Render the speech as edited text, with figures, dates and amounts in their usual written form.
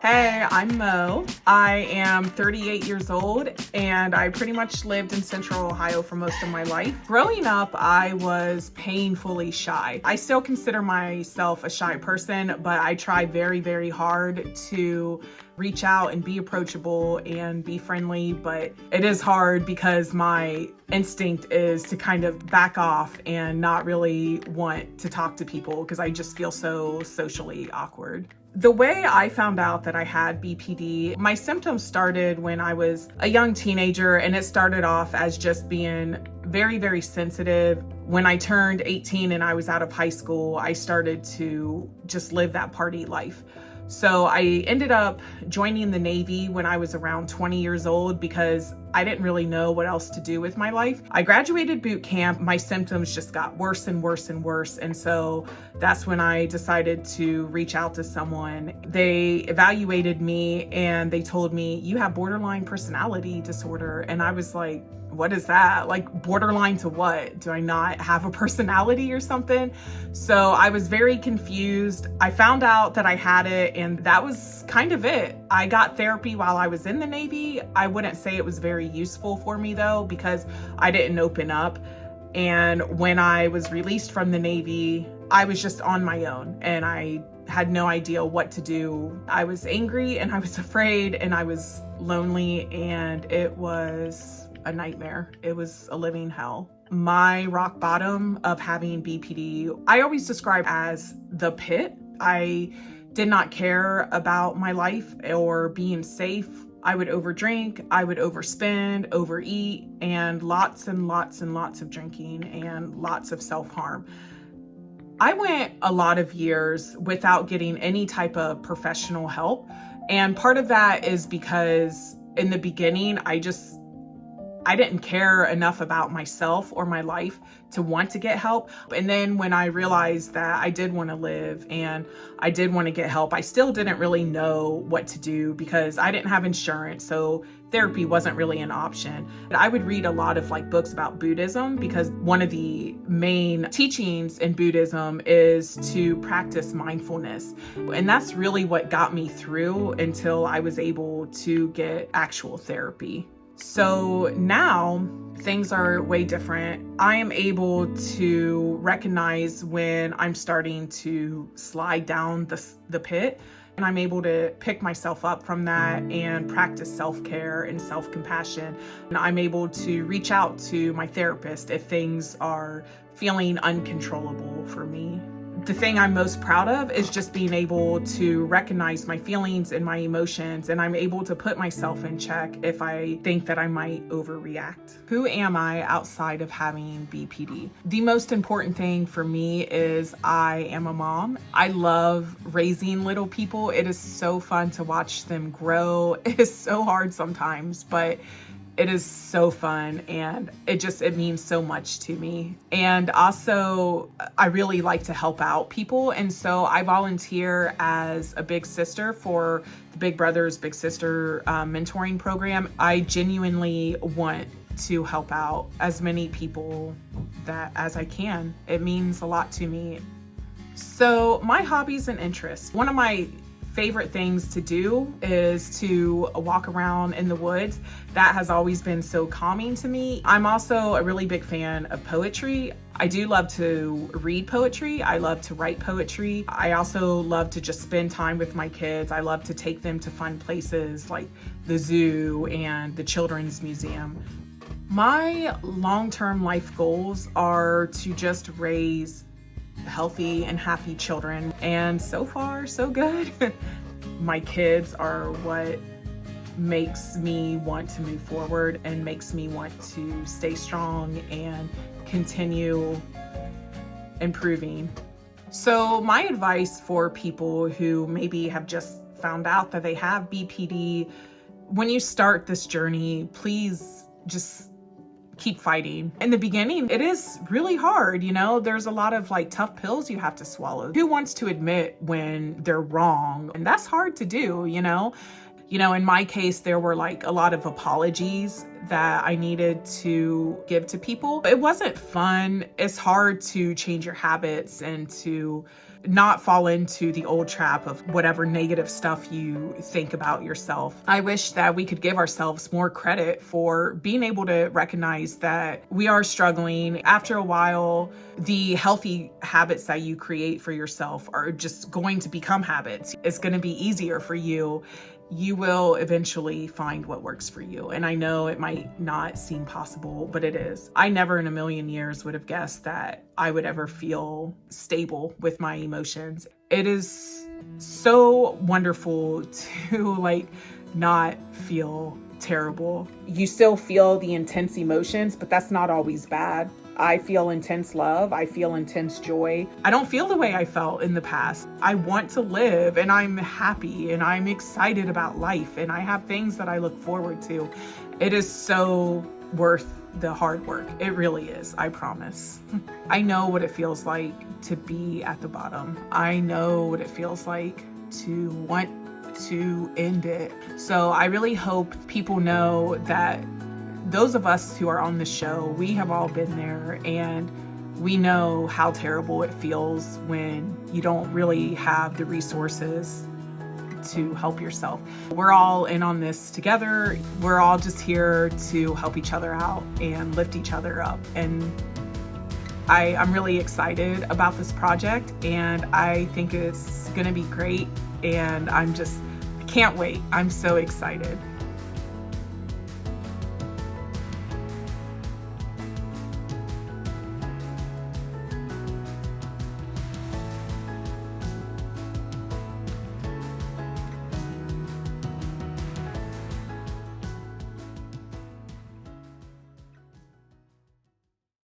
Hey, I'm Mo. I am 38 years old and I pretty much lived in Central Ohio for most of my life. Growing up, I was painfully shy. I still consider myself a shy person, but I try very, very hard to reach out and be approachable and be friendly, but it is hard because my instinct is to kind of back off and not really want to talk to people because I just feel so socially awkward. The way I found out that I had BPD, my symptoms started when I was a young teenager, and it started off as just being very, very sensitive. When I turned 18 and I was out of high school, I started to just live that party life. So I ended up joining the Navy when I was around 20 years old because I didn't really know what else to do with my life. I graduated boot camp. My symptoms just got worse and worse and worse. And so that's when I decided to reach out to someone. They evaluated me and they told me, you have borderline personality disorder. And I was like, what is that? Like, borderline to what? Do I not have a personality or something? So I was very confused. I found out that I had it, and that was kind of it. I got therapy while I was in the Navy. I wouldn't say it was very useful for me though, because I didn't open up. And when I was released from the Navy, I was just on my own and I had no idea what to do. I was angry and I was afraid and I was lonely, and it was a nightmare. It was a living hell. My rock bottom of having BPD, I always describe as the pit. I did not care about my life or being safe. I would overdrink, I would overspend, overeat, and lots of drinking and lots of self-harm. I went a lot of years without getting any type of professional help. And part of that is because in the beginning, I didn't care enough about myself or my life to want to get help. And then when I realized that I did want to live and I did want to get help, I still didn't really know what to do because I didn't have insurance. So therapy wasn't really an option. I would read a lot of books about Buddhism because one of the main teachings in Buddhism is to practice mindfulness. And that's really what got me through until I was able to get actual therapy. So now things are way different. I am able to recognize when I'm starting to slide down the pit, and I'm able to pick myself up from that and practice self-care and self-compassion. And I'm able to reach out to my therapist if things are feeling uncontrollable for me. The thing I'm most proud of is just being able to recognize my feelings and my emotions, and I'm able to put myself in check if I think that I might overreact. Who am I outside of having BPD? The most important thing for me is I am a mom. I love raising little people. It is so fun to watch them grow. It is so hard sometimes, but it is so fun, and it means so much to me. And also, I really like to help out people. And so I volunteer as a big sister for the Big Brothers Big Sister mentoring program. I genuinely want to help out as many people as I can. It means a lot to me. So my hobbies and interests. One of my favorite things to do is to walk around in the woods. That has always been so calming to me. I'm also a really big fan of poetry. I do love to read poetry. I love to write poetry. I also love to just spend time with my kids. I love to take them to fun places like the zoo and the children's museum. My long-term life goals are to just raise healthy and happy children, and so far so good. My kids are what makes me want to move forward and makes me want to stay strong and continue improving. So my advice for people who maybe have just found out that they have BPD, when you start this journey, please just keep fighting. In the beginning, it is really hard, there's a lot of tough pills you have to swallow. Who wants to admit when they're wrong? And that's hard to do, in my case, there were a lot of apologies that I needed to give to people. It wasn't fun. It's hard to change your habits and to not fall into the old trap of whatever negative stuff you think about yourself. I wish that we could give ourselves more credit for being able to recognize that we are struggling. After a while, the healthy habits that you create for yourself are just going to become habits. It's going to be easier for you. You will eventually find what works for you. And I know it might not seem possible, but it is. I never in a million years would have guessed that I would ever feel stable with my emotions. It is so wonderful to not feel terrible. You still feel the intense emotions, but that's not always bad. I feel intense love. I feel intense joy. I don't feel the way I felt in the past. I want to live, and I'm happy, and I'm excited about life, and I have things that I look forward to. It is so worth the hard work. It really is, I promise. I know what it feels like to be at the bottom. I know what it feels like to want to end it. So I really hope people know that those of us who are on the show, we have all been there, and we know how terrible it feels when you don't really have the resources to help yourself. We're all in on this together. We're all just here to help each other out and lift each other up. And I'm really excited about this project, and I think it's gonna be great, and I can't wait. I'm so excited.